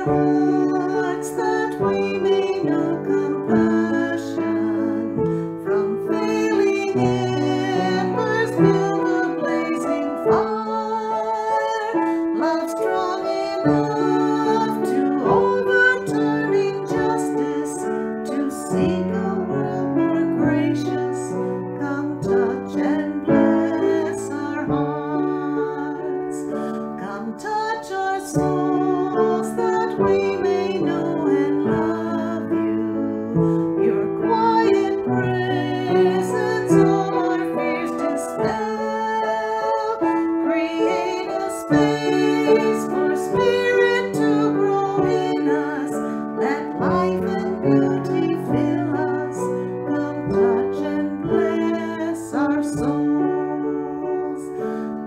hearts that we may know compassion. From failing embers build a blazing fire. Love strong enough to overturn injustice, to seek a world more gracious. Come touch and bless our hearts. Come touch our souls that we may know and love you. Your quiet presence all our fears dispel. Create a space for spirit to grow in us. Let life and beauty fill us. Come touch and bless our souls.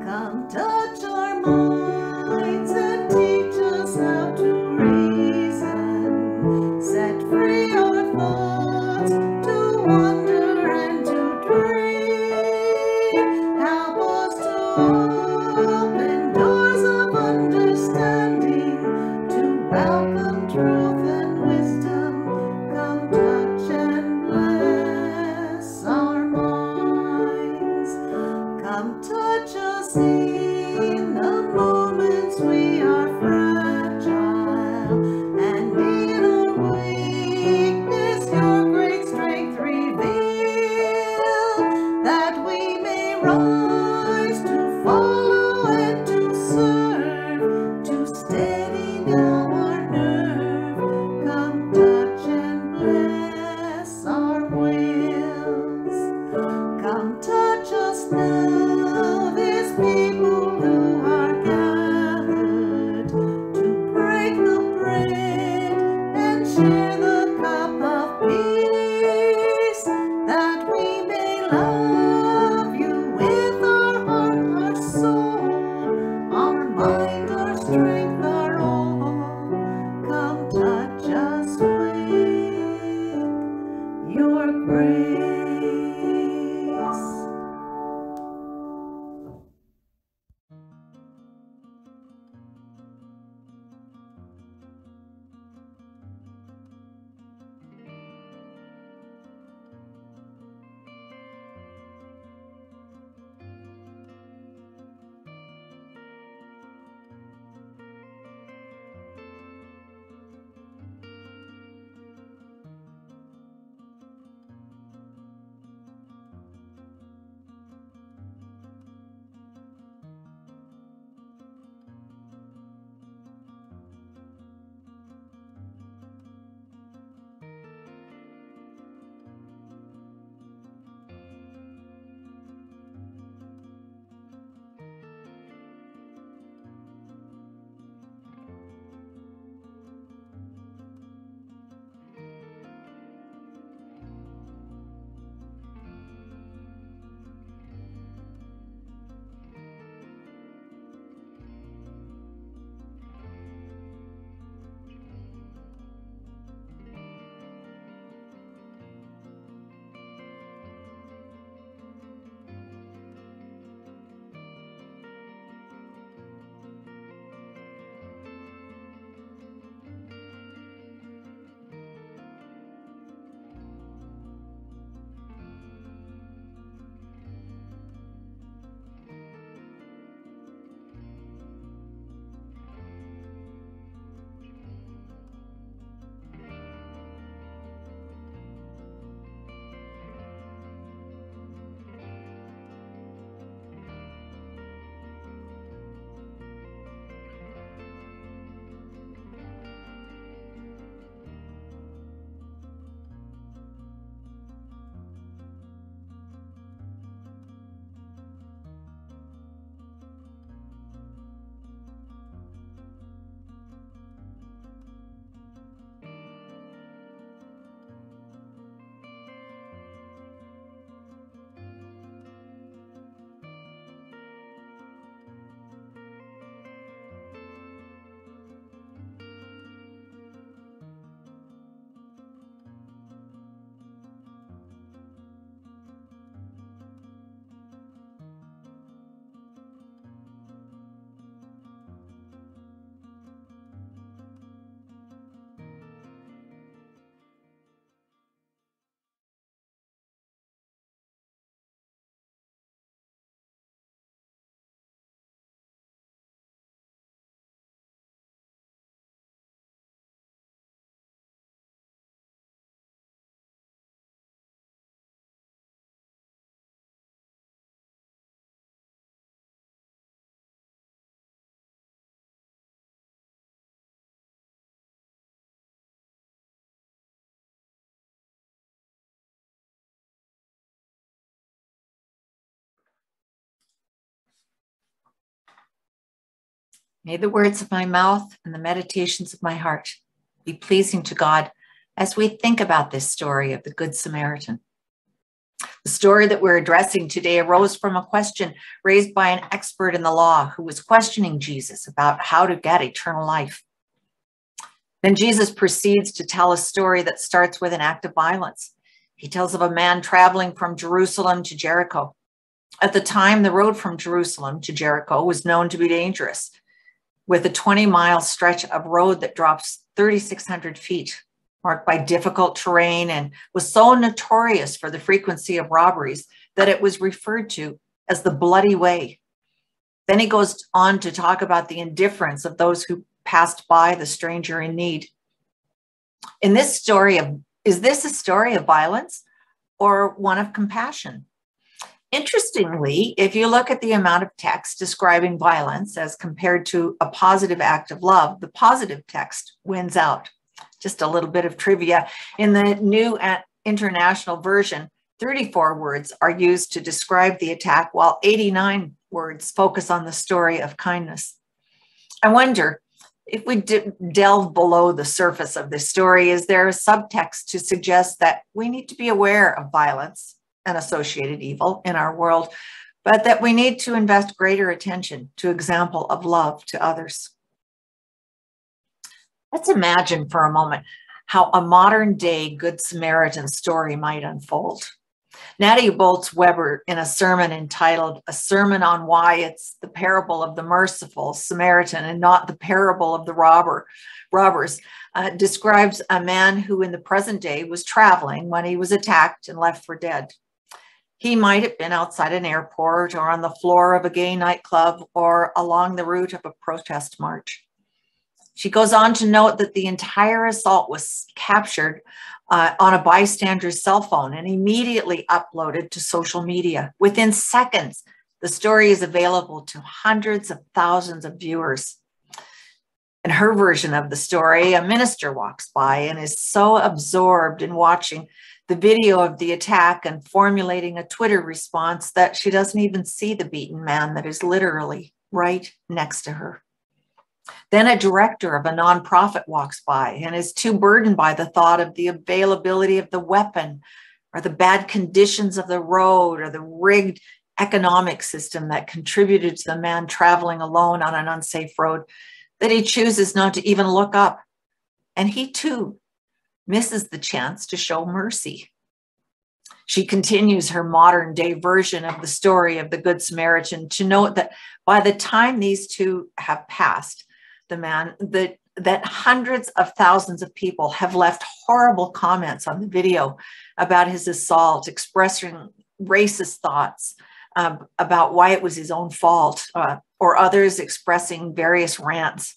Come touch our minds and teach us how to reason. Set free our thoughts to wonder and to dream. Help us to open doors of May the words of my mouth and the meditations of my heart be pleasing to God as we think about this story of the Good Samaritan. The story that we're addressing today arose from a question raised by an expert in the law who was questioning Jesus about how to get eternal life. Then Jesus proceeds to tell a story that starts with an act of violence. He tells of a man traveling from Jerusalem to Jericho. At the time, the road from Jerusalem to Jericho was known to be dangerous, with a 20-mile stretch of road that drops 3,600 feet, marked by difficult terrain, and was so notorious for the frequency of robberies that it was referred to as the Bloody Way. Then he goes on to talk about the indifference of those who passed by the stranger in need. In this story is this a story of violence or one of compassion? Interestingly, if you look at the amount of text describing violence as compared to a positive act of love, the positive text wins out. Just a little bit of trivia. In the New International Version, 34 words are used to describe the attack, while 89 words focus on the story of kindness. I wonder, if we delve below the surface of this story, is there a subtext to suggest that we need to be aware of violence and associated evil in our world, but that we need to invest greater attention to example of love to others? Let's imagine for a moment how a modern day Good Samaritan story might unfold. Nadia Bolz-Weber, in a sermon entitled "A Sermon on Why It's the Parable of the Merciful Samaritan and Not the Parable of the Robbers," describes a man who in the present day was traveling when he was attacked and left for dead. He might have been outside an airport or on the floor of a gay nightclub or along the route of a protest march. She goes on to note that the entire assault was captured on a bystander's cell phone and immediately uploaded to social media. Within seconds, the story is available to hundreds of thousands of viewers. In her version of the story, a minister walks by and is so absorbed in watching the video of the attack and formulating a Twitter response that she doesn't even see the beaten man that is literally right next to her. Then a director of a nonprofit walks by and is too burdened by the thought of the availability of the weapon or the bad conditions of the road or the rigged economic system that contributed to the man traveling alone on an unsafe road that he chooses not to even look up. And he too misses the chance to show mercy. She continues her modern day version of the story of the Good Samaritan to note that by the time these two have passed, that hundreds of thousands of people have left horrible comments on the video about his assault, expressing racist thoughts about why it was his own fault, or others expressing various rants.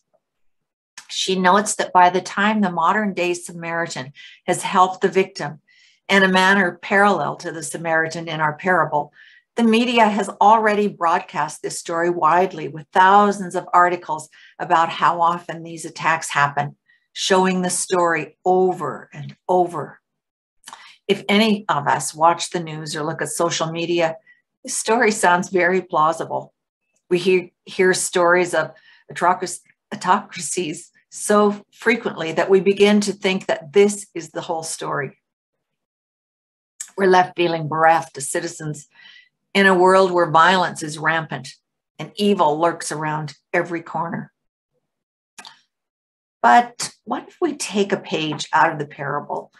She notes that by the time the modern day Samaritan has helped the victim in a manner parallel to the Samaritan in our parable, the media has already broadcast this story widely with thousands of articles about how often these attacks happen, showing the story over and over. If any of us watch the news or look at social media, this story sounds very plausible. We hear stories of autocracies so frequently that we begin to think that this is the whole story. We're left feeling bereft as citizens in a world where violence is rampant and evil lurks around every corner. But what if we take a page out of the parable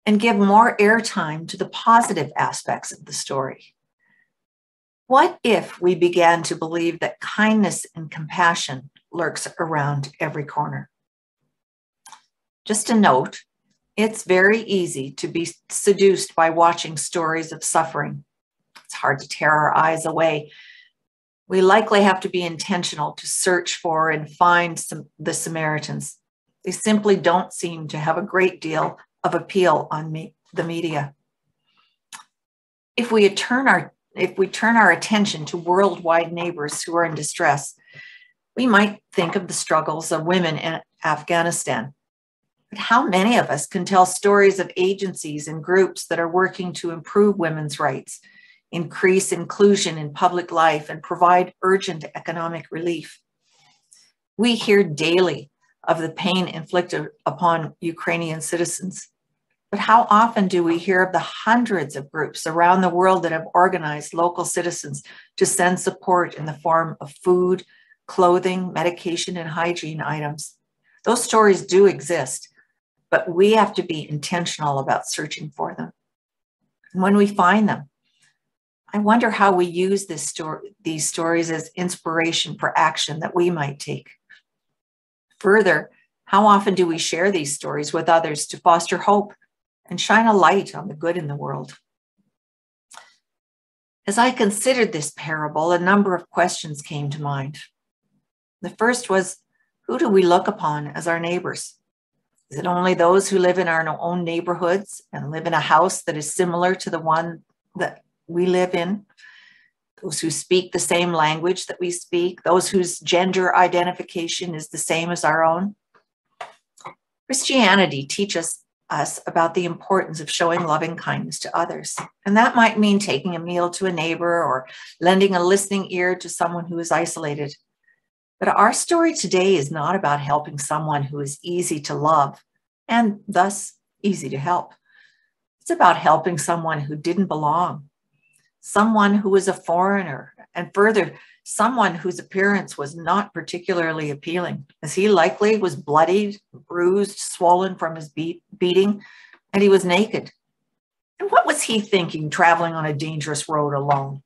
and give more airtime to the positive aspects of the story? What if we began to believe that kindness and compassion lurks around every corner? Just a note, it's very easy to be seduced by watching stories of suffering. It's hard to tear our eyes away. We likely have to be intentional to search for and find the Samaritans. They simply don't seem to have a great deal of appeal on the media. If we turn our attention to worldwide neighbors who are in distress, we might think of the struggles of women in Afghanistan. But how many of us can tell stories of agencies and groups that are working to improve women's rights, increase inclusion in public life, and provide urgent economic relief? We hear daily of the pain inflicted upon Ukrainian citizens. But how often do we hear of the hundreds of groups around the world that have organized local citizens to send support in the form of food, clothing, medication, and hygiene items? Those stories do exist, but we have to be intentional about searching for them. And when we find them, I wonder how we use these stories as inspiration for action that we might take. Further, how often do we share these stories with others to foster hope and shine a light on the good in the world? As I considered this parable, a number of questions came to mind. The first was, who do we look upon as our neighbors? Is it only those who live in our own neighborhoods and live in a house that is similar to the one that we live in? Those who speak the same language that we speak? Those whose gender identification is the same as our own? Christianity teaches us about the importance of showing loving kindness to others. And that might mean taking a meal to a neighbor or lending a listening ear to someone who is isolated. But our story today is not about helping someone who is easy to love and thus easy to help. It's about helping someone who didn't belong, someone who was a foreigner, and further, someone whose appearance was not particularly appealing, as he likely was bloodied, bruised, swollen from his beating, and he was naked. And what was he thinking traveling on a dangerous road alone,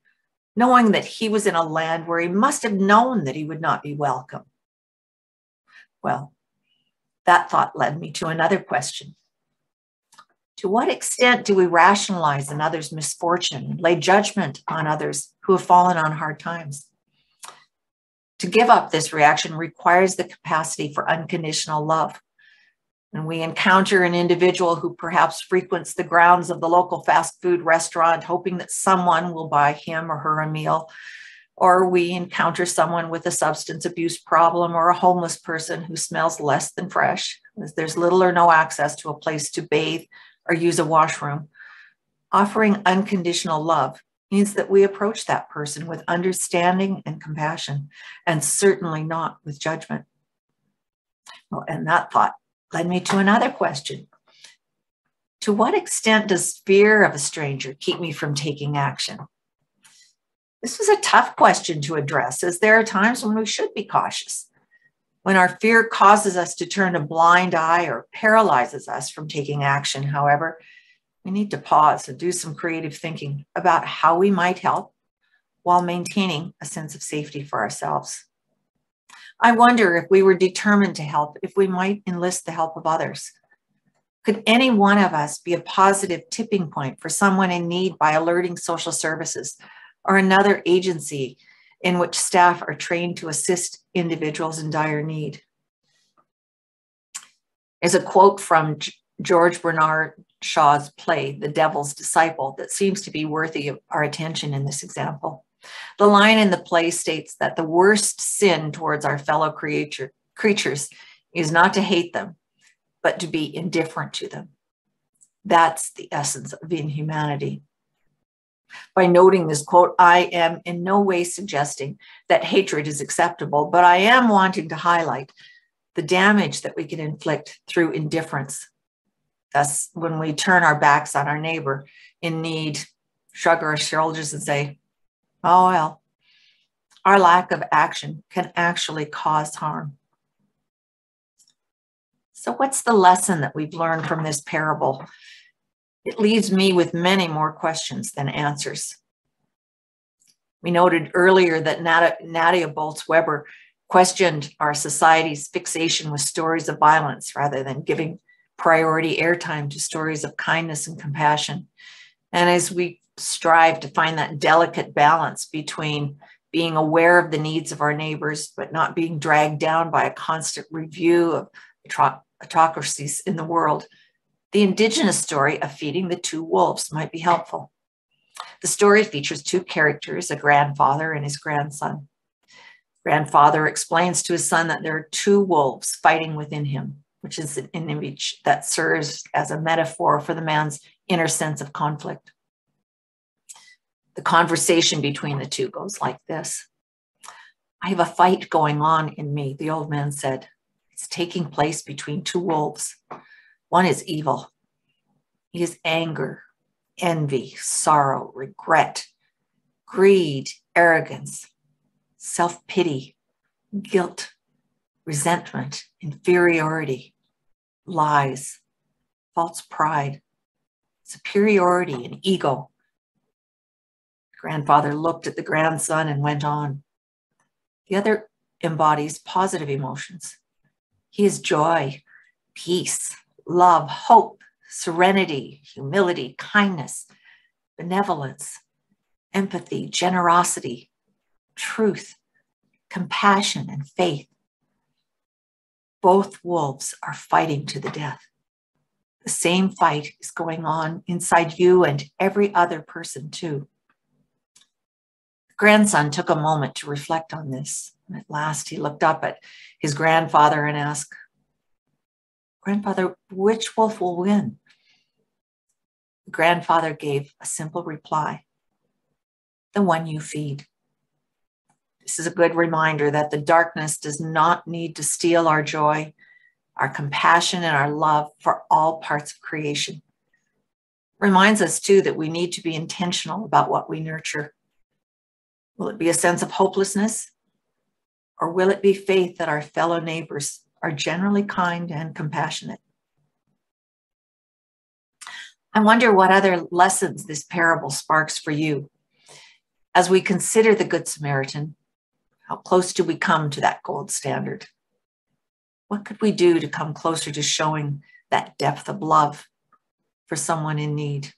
knowing that he was in a land where he must have known that he would not be welcome? Well, that thought led me to another question. To what extent do we rationalize another's misfortune, lay judgment on others who have fallen on hard times? To give up this reaction requires the capacity for unconditional love. When we encounter an individual who perhaps frequents the grounds of the local fast food restaurant, hoping that someone will buy him or her a meal, or we encounter someone with a substance abuse problem or a homeless person who smells less than fresh, as there's little or no access to a place to bathe or use a washroom, offering unconditional love means that we approach that person with understanding and compassion, and certainly not with judgment. Well, and that thought led me to another question. To what extent does fear of a stranger keep me from taking action? This was a tough question to address, as there are times when we should be cautious. When our fear causes us to turn a blind eye or paralyzes us from taking action, however, we need to pause and do some creative thinking about how we might help while maintaining a sense of safety for ourselves. I wonder if we were determined to help, if we might enlist the help of others. Could any one of us be a positive tipping point for someone in need by alerting social services or another agency in which staff are trained to assist individuals in dire need? There's a quote from George Bernard Shaw's play, The Devil's Disciple, that seems to be worthy of our attention in this example. The line in the play states that the worst sin towards our fellow creatures is not to hate them, but to be indifferent to them. That's the essence of inhumanity. By noting this quote, I am in no way suggesting that hatred is acceptable, but I am wanting to highlight the damage that we can inflict through indifference. Thus, when we turn our backs on our neighbor in need, shrug our shoulders and say, oh, well, our lack of action can actually cause harm. So what's the lesson that we've learned from this parable? It leaves me with many more questions than answers. We noted earlier that Nadia Bolz-Weber questioned our society's fixation with stories of violence rather than giving priority airtime to stories of kindness and compassion. And as we strive to find that delicate balance between being aware of the needs of our neighbors, but not being dragged down by a constant review of autocracies in the world, the Indigenous story of feeding the two wolves might be helpful. The story features two characters, a grandfather and his grandson. Grandfather explains to his son that there are two wolves fighting within him, which is an image that serves as a metaphor for the man's inner sense of conflict. The conversation between the two goes like this. I have a fight going on in me, the old man said. It's taking place between two wolves. One is evil. He is anger, envy, sorrow, regret, greed, arrogance, self-pity, guilt, resentment, inferiority, lies, false pride, superiority, and ego. Grandfather looked at the grandson and went on. The other embodies positive emotions. He is joy, peace, love, hope, serenity, humility, kindness, benevolence, empathy, generosity, truth, compassion, and faith. Both wolves are fighting to the death. The same fight is going on inside you and every other person too. The grandson took a moment to reflect on this. And at last he looked up at his grandfather and asked, "Grandfather, which wolf will win?" The grandfather gave a simple reply, "The one you feed." This is a good reminder that the darkness does not need to steal our joy, our compassion, and our love for all parts of creation. It reminds us too that we need to be intentional about what we nurture. Will it be a sense of hopelessness? Or will it be faith that our fellow neighbors are generally kind and compassionate? I wonder what other lessons this parable sparks for you. As we consider the Good Samaritan, how close do we come to that gold standard? What could we do to come closer to showing that depth of love for someone in need?